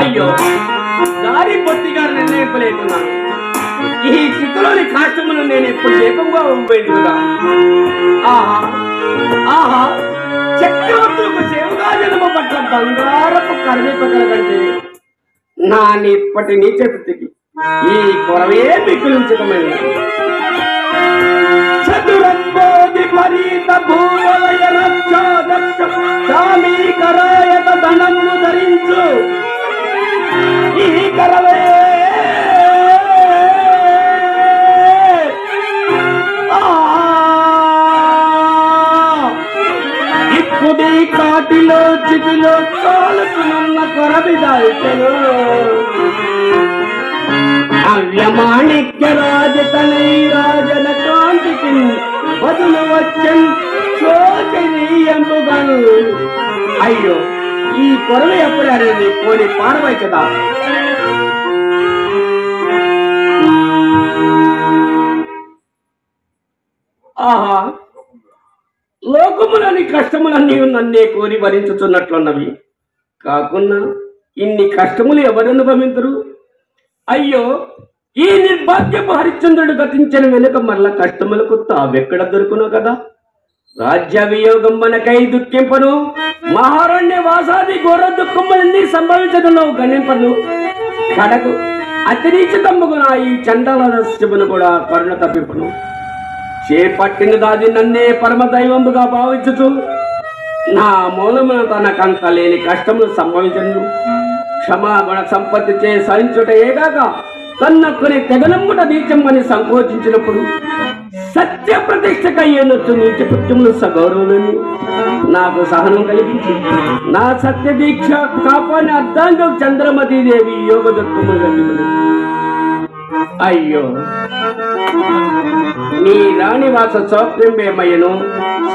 అయ్యో, దారి పొత్తిగా నిర్ణయింపలేకున్నాను. ఈ స్థితిలోని కాష్టమును నేను ఎప్పుడు దీపంగా ఉండిపోయింది కదా. ఆహా ఆహా, చక్రవర్తులకు సేవగా జన్మ పట్ల బంగారపు కరుణిపగల కంటే నా ఇప్పటి నీచ స్థితికి ఈ కొరవే మిగులించటమైనది. చతురంబోధి పరీత భూవలయ రక్షాదక్ష సామీకరాయత ధనము ధరించు ఈ కరవే ఇప్పుడే కాటిలో చితిలో కాలుతున్న కొరబిదాల్చెను అవ్యమాణిక్య రాజతనై రాజన కాంతికి బదులు వచ్చన్ శోచనీయంబుగను. అయ్యో, ఈ కొరవ ఎప్పుడు అనేది పోని పారవై కదా. ఆహా, లోకములని కష్టములన్నీ నన్నే కోరి భరించుతున్నట్లున్నవి కాకున్నా ఇన్ని కష్టములు ఎవరు అనుభవించరు. అయ్యో, ఈ నిర్భాగ్యపు హరిశ్చంద్రుడు గతించిన వెనుక మరల కష్టములకు తావెక్కడ దొరుకును కదా. రాజ్య వియోగం మనకై దుఃఖింపను, మహారణ్య వాసాది ఘోర దుఃఖములన్నీ సంభవించడంలో గణింపను. కడకు అతిరీచితమ్ముగున ఈ చండల రస్యమును కూడా కరుణ తప్పింపను. చేపట్టిన దాది నన్నే పరమ దైవముగా భావించుచు నా మూలమున తనకంత లేని కష్టములు సంభవించను. క్షమాగుణ సంపత్తి చే సహించుట ఏగాక తన్నొక్కని తెగనమ్ముట నీచమ్మని సంకోచించినప్పుడు సత్య ప్రతిష్టకయ్యేనొచ్చు నీతి కృత్యములు సగౌరవులని నాకు సహనం కలిగించి నా సత్య దీక్ష కాపాని అర్ధాంగం చంద్రమతీదేవి యోగ దుఃఖములు కలిగి. అయ్యో, నీ రాణివాస సౌక్యంబేమయ్యను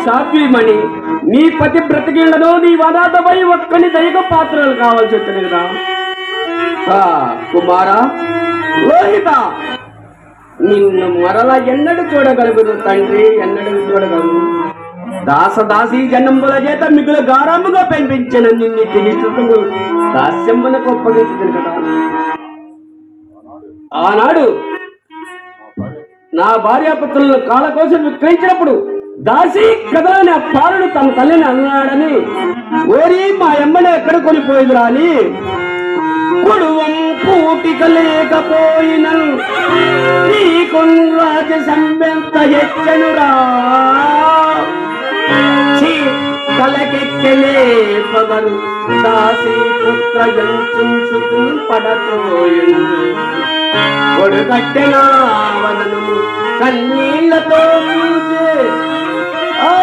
సాత్విమణి నీ పతి బ్రతికిళ్లను నీ వనాథపై ఒక్కని దైవ పాత్రలు కావాల్సి వచ్చింది కదా. కుమారా లోహిత, నిన్ను మరల ఎన్నడు చూడగలుగును తండ్రి, ఎన్నడు చూడగలను. దాసదాసీ జన్మముల చేత మిగులు గారముగా పెంపించిన నిన్ను తిరిగి దాస్యమ్మనకు ఒప్పగించింది కదా. ఆనాడు నా భార్యాపుత్రులను కాళ్ళ కోసం విక్రయించినప్పుడు దాసి కదలని ఆ పారుడు తన తల్లిని అన్నాడని, ఓరి మా అమ్మని ఎక్కడ కొనిపోయిందిరా అని కొడువం కూటిక లేకపోయిన నీకు రాజ సంబెంత హెచ్చనురా. తలకెక్కలే పగరు దాసి పుత్ర జంచుంచుతూ పడతోయుండు కొడుకట్టెనా వదను కన్నీళ్లతో పూజే ఆ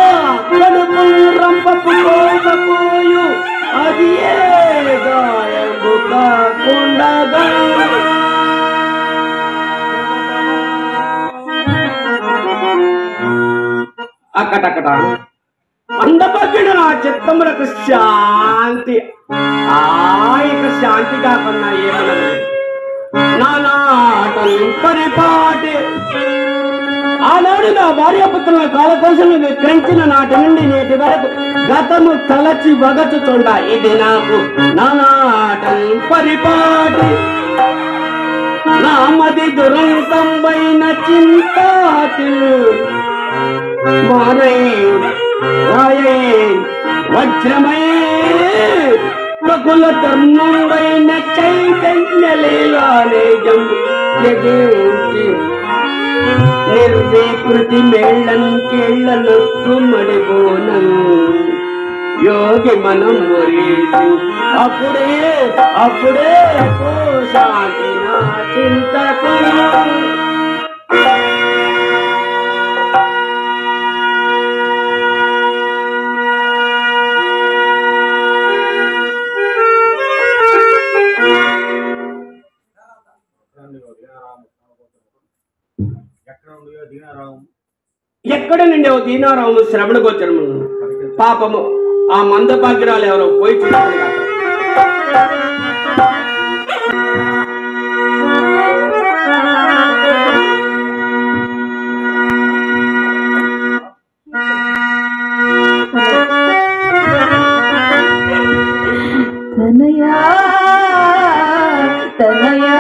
కడుపు రంపపు కోసపోయు అది ఏ గాయము కాకుండగా. అక్కటక్కట అందపగిన నా చిత్తములకు శాంతి ఆయక శాంతి కాకుండా ఏమన్నది నానాటం పరిపాటి. ఆనాడు నా భార్యాపుత్రుల కాల కోసం విక్రయించిన నాటి నుండి నేటి వరకు గతము తలచి వగచుచుండ ఇది నాకు నానాటం పరిపాటి. నామది దురంతంబైన చింతాతి మానై రాయై వజ్రమై ప్రకుల ధర్మంబైన చైతన్య లీలాలేజం జగించి నిర్వికృతి మేళం కేళ్లొట్టు మడిపోనం యోగి మనం మురీతి అప్పుడే అప్పుడే శాంతి నా చింతకు. ఎక్కడ నుండి దీనారాము శ్రవణ గోచరము పాపము ఆ మందభాగ్యురాలు ఎవరో పోయి చూడాలి కాక. తనయా తనయా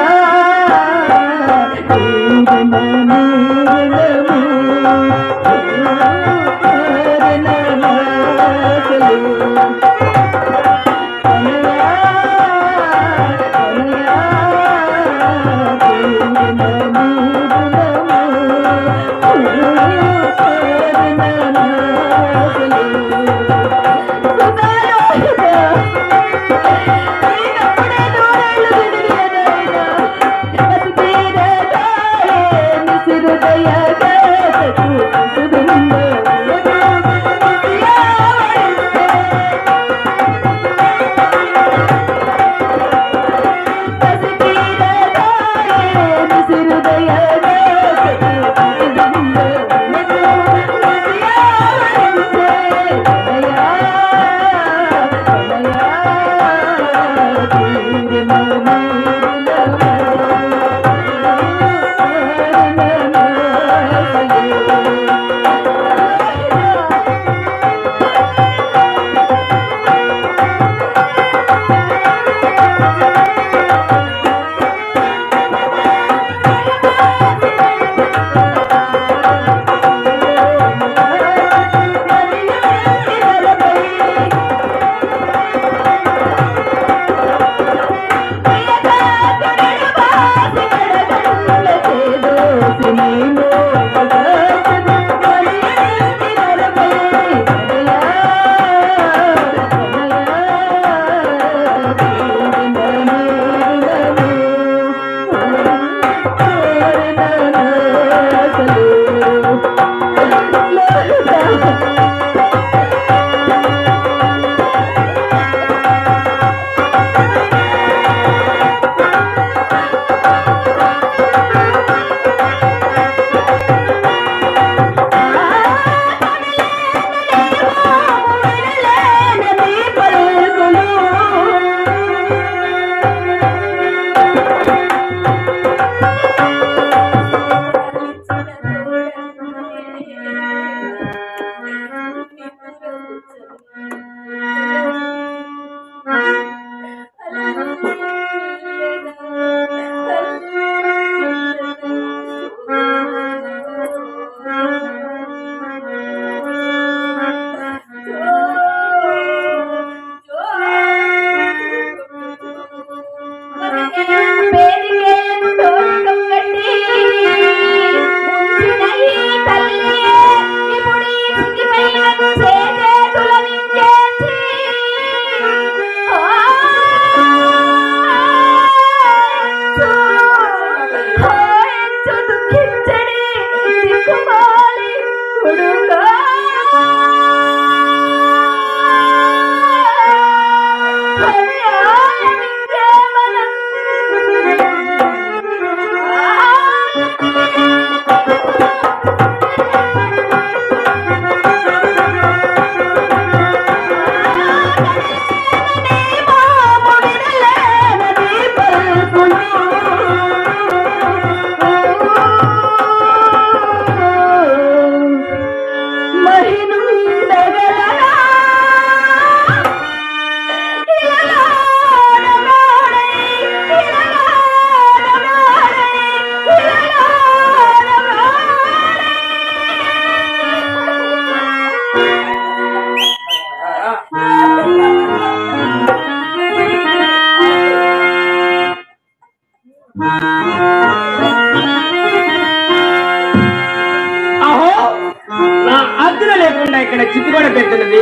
ఇక్కడ చిత్తు కూడా పెట్టున్నది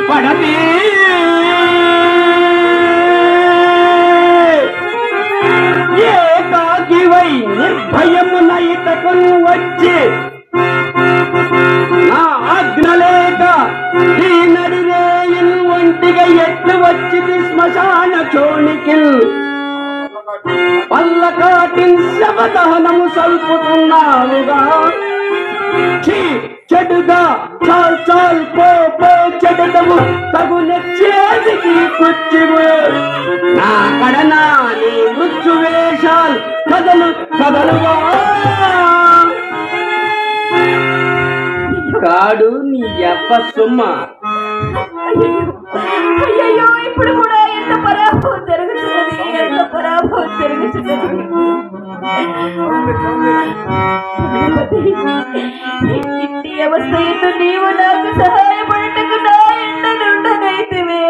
పడమే ఏకాకివై నిర్భయమున ఇతకు వచ్చి నా ఆజ్ఞలేక ఈ నడిరేయుల్ ఒంటిగా ఎట్లు వచ్చింది శ్మశాన చోనికి పల్లకాటిన్ శవదహనము సల్పుతున్నావుగా చెడుగా చాల్ చాల్ పో పో చెడుదము తగున చేతికి కుచ్చివు నా కడనా నీ మృత్యు వేషాలు కదలు కదలుగా కాడు నీ అబ్బ సొమ్మ అయ్యో ఇప్పుడు కూడా ఇంటి అవస్థ నీవు నాకు సహాయపడటకు నా ఎండనుండనైతివే.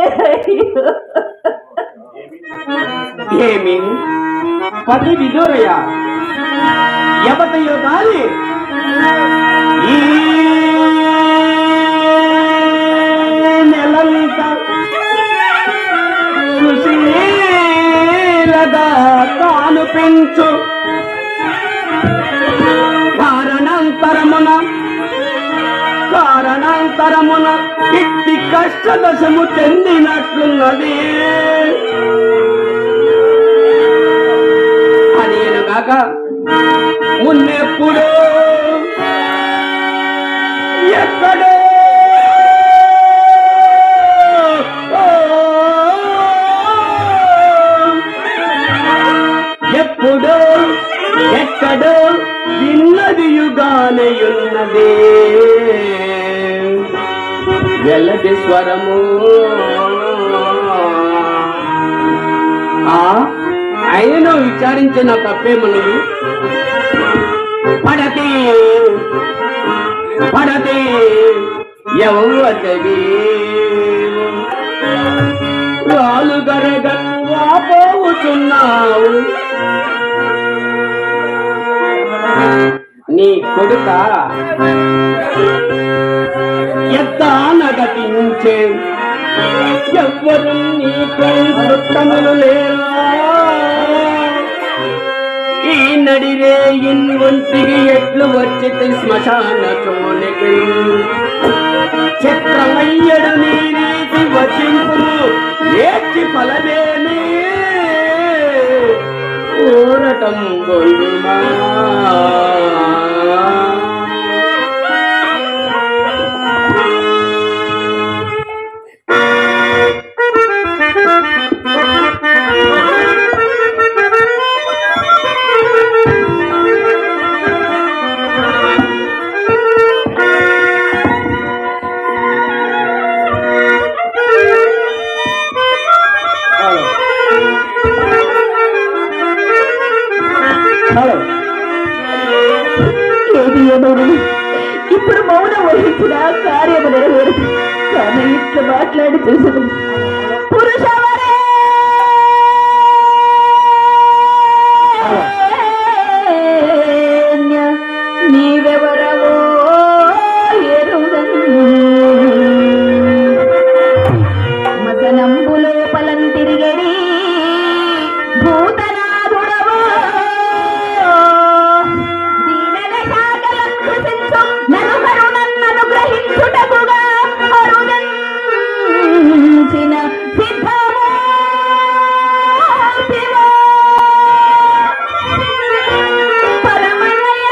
ఏమి పది విదూరయ ఎవతయో గాలి ఈ నెలంత సుశీలగా తాను పెంచు కారణాంతరమున ఇట్టి కష్టదశము చెందినట్లున్నది. అదేనుగాక మున్నెప్పుడు ఎక్కడో ఎప్పుడో ఎక్కడో విన్నది యుగానయున్నదే వెల్లడి స్వరము. ఆయనను విచారించిన తప్పేమనదు. పడతే పడతే ఎవరి రాలు గరగను వాపోవుచున్నావు. నీ కొడుక ఎత్తానగతించే ఎవ్వరు నీకు వృత్తములు లేరా. ఈ నడిరే ఒంటికి ఎట్లు వచ్చి శ్మశాన చోళకి చక్రమయ్యడు నీ రీతి వచింపు ఏడ్చి ఫలమేమి ఊరటం గొల్లుమా. ఇప్పుడు మౌనం వహించిన కార్యము నెరవేరుతుంది. కానీ ఇట్లా మాట్లాడి చూసదు పురుషవరే నీవెవరవో ఎరుగను మసనంబులో పలం తిరిగడి భూతనాథుడవో నన్ను కరుణన్నను గ్రహించుటకుగా అరుణించిన సిద్ధమో పరమయ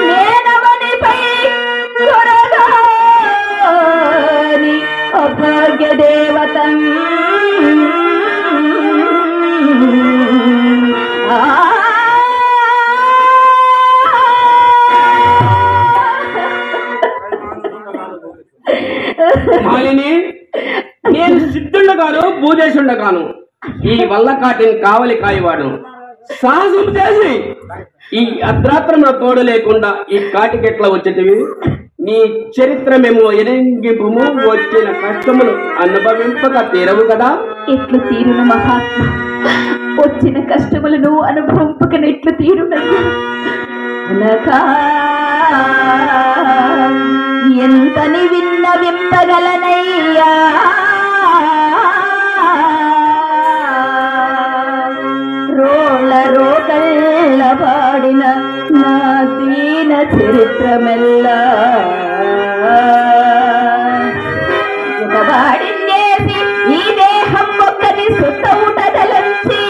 నేనవనిపై కొరగాని అభాగ్య దేవతం మాలిని, నేను సిద్ధుండగాను భూదేశుండగాను ఈ వల్ల కాటిని కావలి కాయవాడు. సాహసం చేసి ఈ అర్ధరాత్రంలో తోడు లేకుండా ఈ కాటికెట్లా వచ్చేటివి? నీ చరిత్రమేమో ఎరంగిపుము వచ్చిన కష్టములు అనుభవింపక తీరవు కదా. ఎట్లు తీరును మహాత్మ, వచ్చిన కష్టములను అనుభవింపక ఎట్లు తీరునయ్యా. ఎంతని విన్నవింపగలనయ్యా రోళ్ళ రోకళ్ళ పాడిన నా దీన చరిత్రమెల్లా వాడినేసి ఈ దేహం ఒక్కని సుత్తౌటదలంచి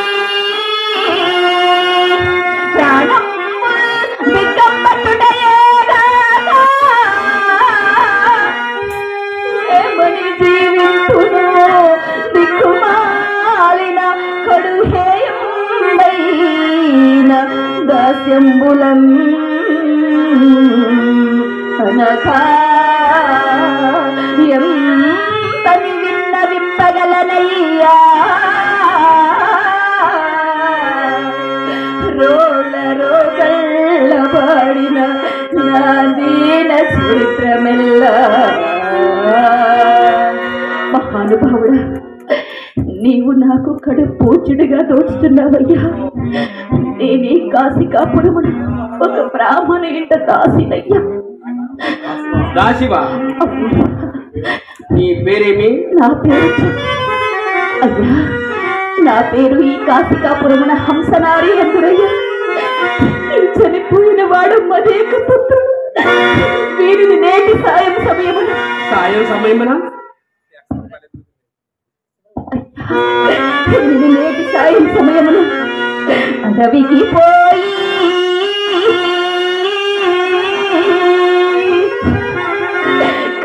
ప్రాణం ఏమని జీవింపును దిక్కుమాలిన కడుహేయుండైన దాస్యంబులం అనగా ఎంతని విన్నవింపగలనయ్యా పాడిన నా దీన చరిత్రమెల్ల. మహానుభావుడా, నీవు నాకు కడు పూజ్యుడిగా దోచుతున్నావయ్యా. నేనే కాశికాపురమున ఒక బ్రాహ్మణ ఇంట దాసినయ్యా. దాసివా? నీ పేరేమి? నా పేరు అయ్యా, నా పేరు ఈ కాశికాపురమున హంసనారి ఎందురయ్యా. ఈ చనిపోయిన వాడు మదేక పుత్రుడు. వీరిని నేటి సాయం సమయమున నేటి సాయం సమయమున అడవికి పోయి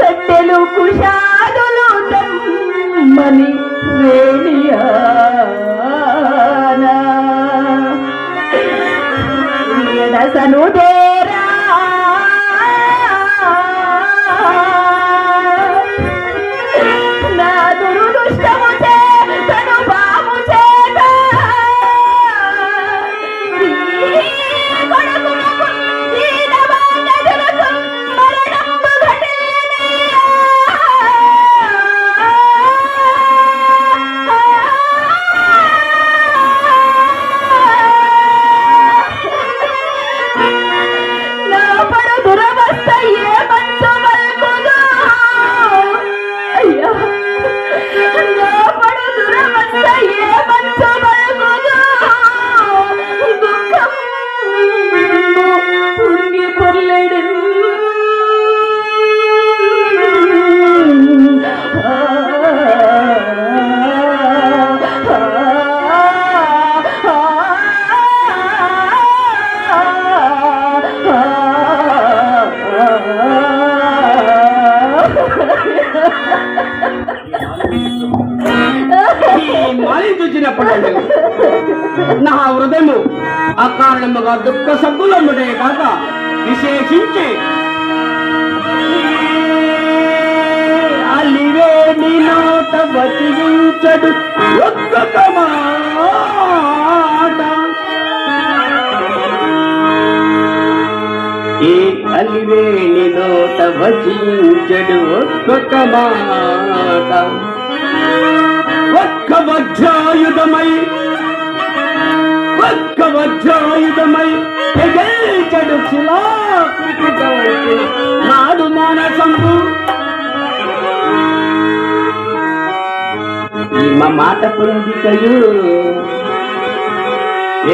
కట్టెలు కుషాదులు తమ్మని వేణియానా సనుదేరా నా దురుదుష్టము చేతను బాము చేత కొడుకునకు దీనవాదలకు మరణంబు ఘటిల్లనయ్యా. నా పడు దురవస్థ ఏ మంచు మల్కుదు అయ్యా. నా పడు దురవస్థ ఏ మంచు మల్కుదు. దుఃఖం పొంగి పొర్లెడు మాలిని చూసినప్పుడు నా హృదయము అకారణముగా దుఃఖ సబ్బులమ్ముడే కాక విశేషించి అలివే నీ నోట వచించడు ఒక్కొక్క మాట. ఏ అలివే నీ నోట వచించడు ఒక్కొక్క మాట. ఒక్క వజ్రాయుధమై ఎగల్చడు నాడు మానసంబు. ఈమ మాట పొందికయు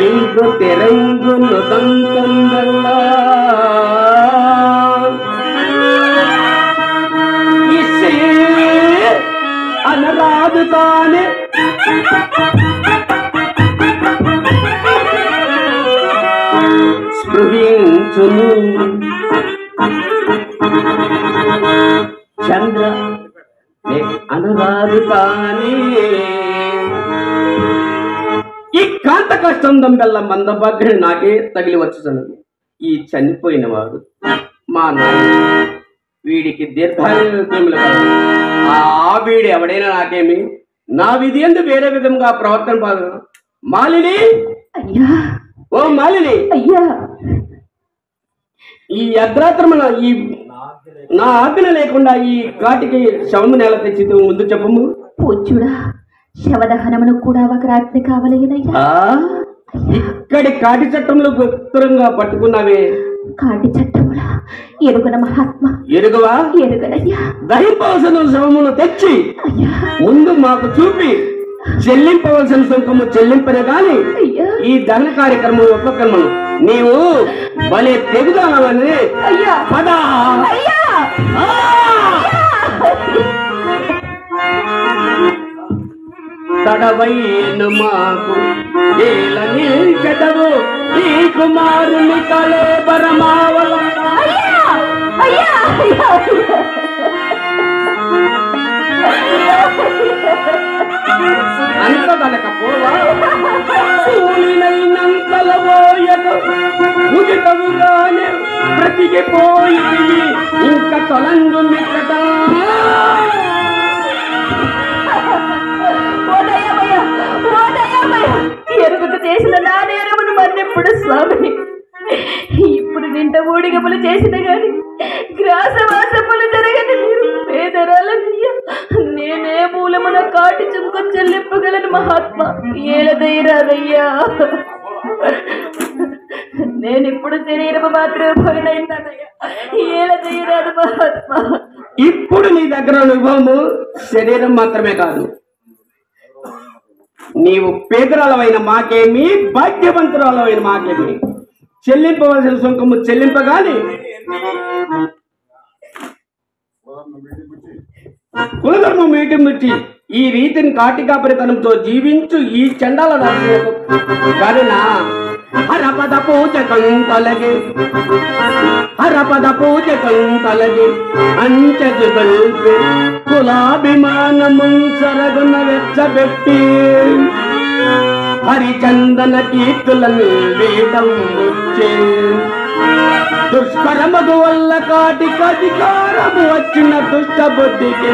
ఎల్గు తెరంగు నుదంతందల్లా ఇసే అనరాదు తానే స్పృహించును చంద్ర అనురాదు తానే. ఈ కాంత కష్టం బెల్ల మందభాగ్యుడు నాకే తగిలి వచ్చుతున్నది. ఈ చనిపోయిన వాడు మా నాన్న, వీడికి దీర్ఘాయుములు ఆ వీడి ఎవడైనా నాకేమి, నా విధి ఎందు వేరే విధంగా ప్రవర్తన బాధ. మాలిని, అయ్యా. ఓ మాలిని, అయ్యా. ఈ అర్ధరాత్రమున ఈ నా ఆజ్ఞ లేకుండా ఈ కాటికి శవము నేల తెచ్చి ముందు చెప్పము. పూజ్యుడా, శవదహనమును కూడా ఒక రాత్రి కావలయ్యనయ్యా. ఇక్కడి కాటి చట్టంలో గుప్తంగా పట్టుకున్నావే. కాటి చట్టముల ఎరుగన మహాత్మ. ఎరుగవా? ఎరుగనయ్యా. దహింపవలసిన శవమును తెచ్చి ముందు మాకు చూపి చెల్లింపవలసిన సుంకము చెల్లింపనే గాని ఈ దహన కార్యక్రమం ఉపక్రమను నీవు భలే తెగుదామని. పదా తడవైను మాకు ఏల నిల్చెదవు ఈ కుమారుని కలే పరమావల. అంతదనకపోవా సూలినైనంతలవోయదు ఉదితవుగానే బ్రతికిపోయి ఇంక తొలంగు మిక్కట. ఎరుగుట చేసిన నా నేరమును మన్నెప్పుడు స్వామి. ఇప్పుడు ఇంట ఊడిగములు చేసిన గాని గ్రాసవాసములు జరగని మీరు పేదరాలనయ్యా. నేనే మూలమున కాటి చుంక చెల్లింపగలను మహాత్మా, ఏలదయ్యా. నేనిప్పుడు శరీరము మాత్రమే పోయినయ్యా, ఏలదయ్యరాదు మహాత్మా. ఇప్పుడు నీ దగ్గర అనుభవము శరీరం మాత్రమే కాదు, నీవు పేదరాలమైన మాకేమి, భాగ్యవంతురాలమైన మాకేమి, చెల్లింపవలసిన సుంకము చెల్లింపగాని కులధర్మం మీటిమిట్టి ఈ రీతిని కాటికాపరితనంతో జీవించు ఈ చండాల రాజులకు కరుణ హరపద పూజకం తొలగి, హరపద పూజకం తొలగి అంచెది గల్పి కులాభిమానము సరగున వెచ్చబెట్టి హరిచందన కీర్తులను వేదం వచ్చే దుష్కరమగు వల్ల కాటికి అధికారము వచ్చిన దుష్ట బుద్ధికి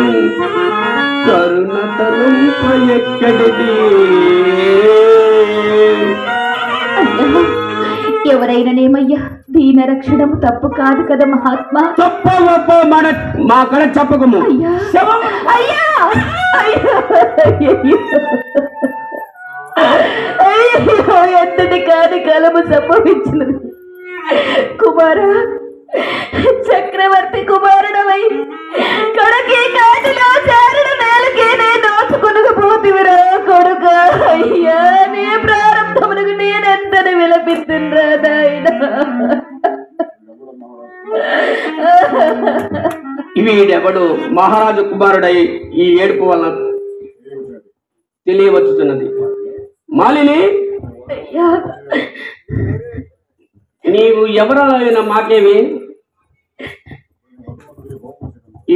కరుణ తలంప ఎక్కడిది. ఎవరైనానేమయ్యా, దీన రక్షణము తప్పు కాదు కదా మహాత్మా. తప్ప మా కడ చెప్పకము. అయ్యా అయ్యో, ఎంతటి కాని కలము సంభవించినది కుమారా. చక్రవర్తి కుమారుడవై కొడుకి కాటిలో చారుడు నేలకే దోచుకునకపోతివిరా కొడుక. అయ్యా, నీ ప్రారంభమునకు నేనెంతని విలపిస్తుండ్రా నాయన. వీడెవడు మహారాజు కుమారుడై ఈ ఏడుపు వలన తెలియవచ్చుతున్నది. మాలిని, నీవు ఎవరైనా మాకేమి,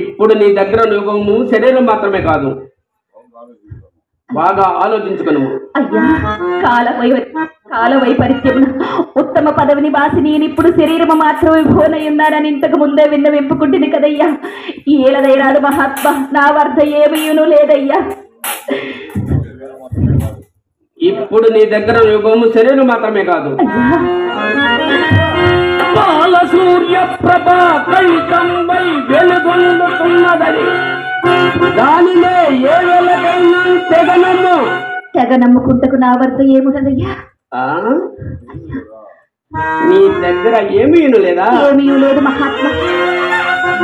ఇప్పుడు నీ దగ్గర అనుభవము శరీరం మాత్రమే కాదు, బాగా ఆలోచించుకును. అయ్యా, కాల వైపరీత్యమున ఉత్తమ పదవిని బాసి నేనిప్పుడు శరీరము మాత్రమే భోనై ఉన్నానని ఇంతకు ముందే విన్నవింపుకుంటుంది కదయ్యా. ఏలదైరాడు మహాత్మ, నా వద్ద ఏమీయును లేదయ్యా. ఇప్పుడు నీ దగ్గర యుగము శరీరం మాత్రమే కాదు, బాల సూర్య ప్రభా కైకంబై వెలుగొందుతున్నదని దానినే ఏ వేళకైనా తెగ నమ్ముకుంటకు నా వద్ద ఏమున్నదయ్యా. నీ దగ్గర ఏమీను లేదా? ఏమీ లేదు మహాత్మా.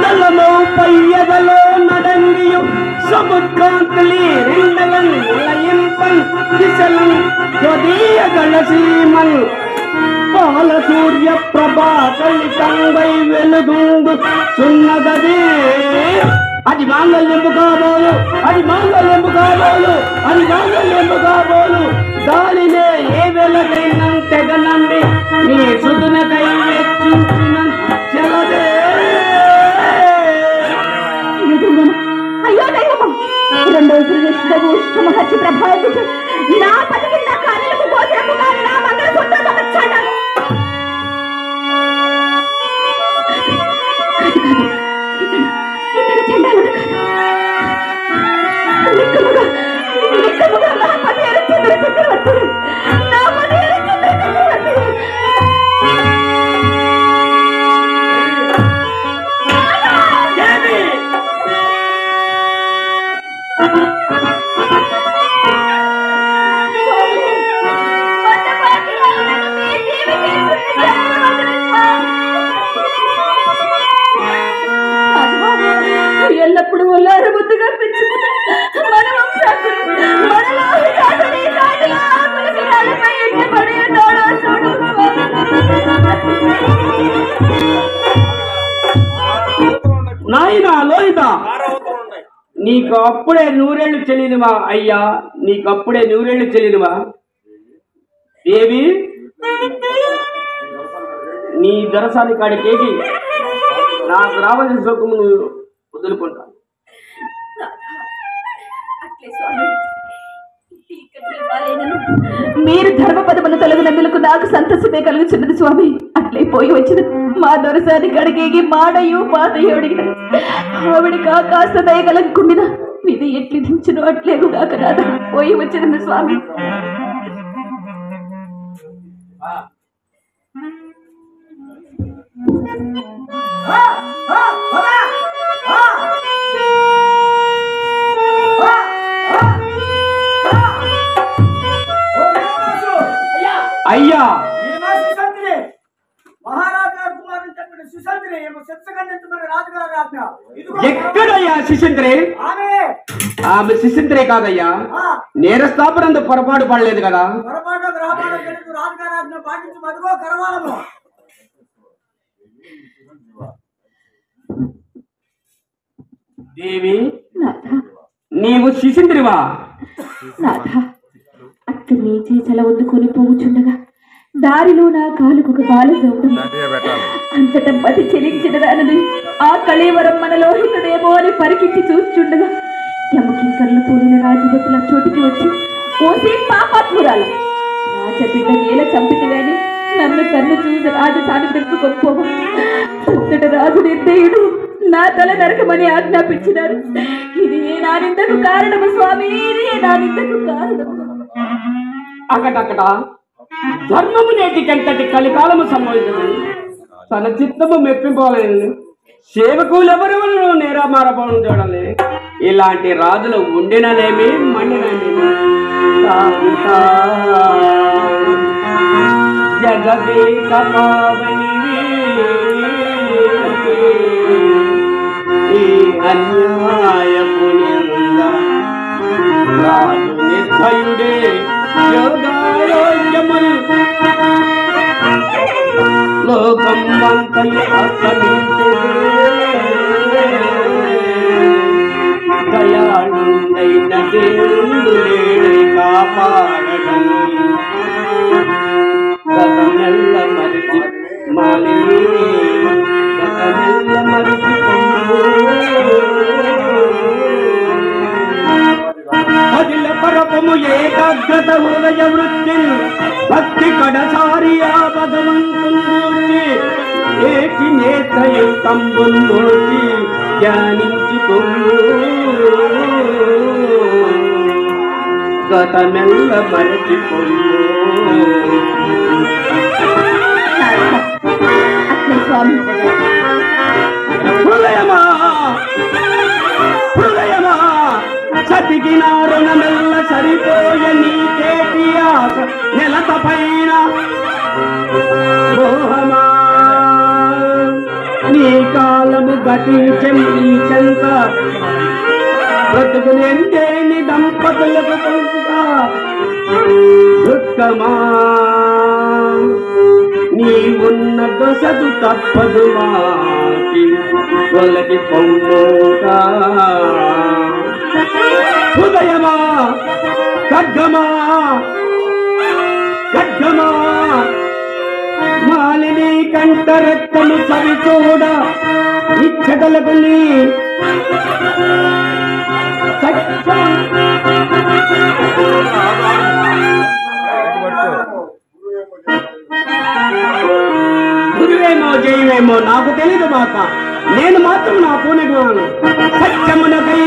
దళమో పయ్యదలో నడంగియు సముద్రాంతలి రెండలన్ ఉలయింపన్ దిశలన్ జ్యోతియ గణసీమన్ పాల సూర్య ప్రభా కలితంగై వెలుగుందు చున్నదది. అది మాంగళ్యంబు కాబోలు, అది మాంగళ్యంబు కాబోలు, అది మాంగళ్యంబు కాబోలు. దానినే ఏ వెలకైనా తెగనండి నీ సుదునకై వెచ్చించిన చెలదే. అయ్యో దైవమా, రెండో మహర్షి ప్రభావిత నా పదవి నా కార్యాలకు పోసేపు కానీ నా మంగళసూత్రం వచ్చాడు. ఎల్లప్పుడు ఉల్లార ముద్దుగా పెంచుకున్నా మన నాయనా లోహిత, నీకు అప్పుడే నూరేళ్లు చెల్లినవా అయ్యా, నీకు అప్పుడే నూరేళ్లు చెల్లినవా దేవి? నీ దరసాని కాడికేగి నాకు రావాల్సిన సుఖమును వదులుకుంటాను. మీరు ధర్మపదమును తొలగినందుకు నాకు సంతోషమే కలుగుతున్నది స్వామి. అట్లే పోయి వచ్చిన మా దొరసాని కడిగేగి మాడయు పాతయు అడిగిన ఆవిడికి కాస్త దయగలకుండిన ఇది ఎట్లు దించును అట్లే కాక రాదా పోయి వచ్చినది స్వామి. అయ్యా ఎక్కడయ్యా శిశుంద్రి? ఆమె శిశుంద్రే కాదయ్యా, నేరస్థాపనందు పొరపాటు పడలేదు కదా. దేవి, నీవు శిశుంద్రివా? అక్కడ నీచే చలవద్దుకొని పోగుచుండగా దారిలో నా కాలుకు ఒక బాల సౌందం అంతటా మతి చెలించిన దానిని ఆ కళేవరం మన లోహితుడేమో అని పరికించి చూస్తుండగా యమకింకర్లు పోలిన రాజభటుల చోటికి వచ్చి ఓసే పాపాత్మురాలు రాజబిడ్డ నేల చంపితివేని నన్ను కన్ను చూసి రాజు సానిధ్యంకు కొనుక్కోవా. అంతట రాజు నిర్దయుడు నా తల నరకమని ఆజ్ఞాపించినారు. ఇది ఏ నా నిందకు కారణము స్వామి, ఇది ఏ నా నిందకు కారణము. అకటకట ధర్మము నేటికంతటి కలికాలము సంభవించదు. తన చిత్తము మెప్పింపాలని సేవకులెవరెవరు నేరమారపడం చూడాలి. ఇలాంటి రాజులు ఉండినలేమి మండినలేమి. జగదేక పావనివి ఈ అన్యాయపు నింద రాజు నిర్భయుడే యోగారోగ్యములు లోకం వంకలు అస్తమించే దయాళుడైన దేవుడు కాపాడడం గతమెల్ల మరిచి మాలిని గతమెల్ల మరిచి అదిల పరపము ఏకాగ్రత హృదయ వృత్తి భక్తి కడసారి ఆ భగవంతుని ఏటి నేత్రయుక్తంబును ధ్యానించుకొను గతమెల్ల మరచికొను. హృదయమా హృదయమా సతికి నా రుణమెల్ల సరిపోయ నీకేటి ఆశ నెలత పైన మోహమా నీ కాలము గతించెను నీ చెంత బ్రతుకులెందేని దంపతులకు కొంత దుఃఖమా నీ ఉన్న దశదు తప్పదు మాకి కొలకి పొంగోట. హృదయమా ఖడ్గమా ఖడ్గమా మాలిని కంట రక్తము చవి చూడ ఇచ్చటలకు నీ గురువేమో జయమేమో నాకు తెలీదు మాత. నేను మాత్రం నా పూనగాను సత్యమునకై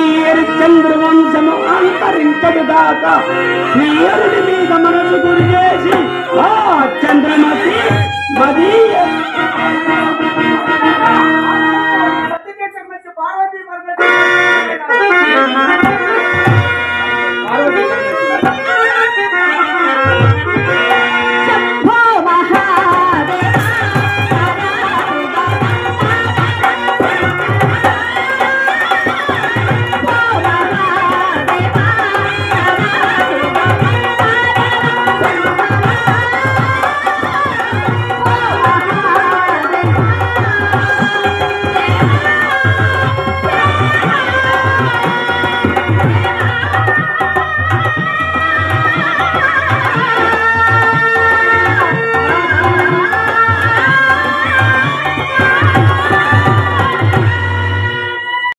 చంద్రవంశము అంతరించడు దాకా శ్రీహరుడి మీద మనసు గురి చేసి ఆ చంద్రమతి మదీయ పార్వతీ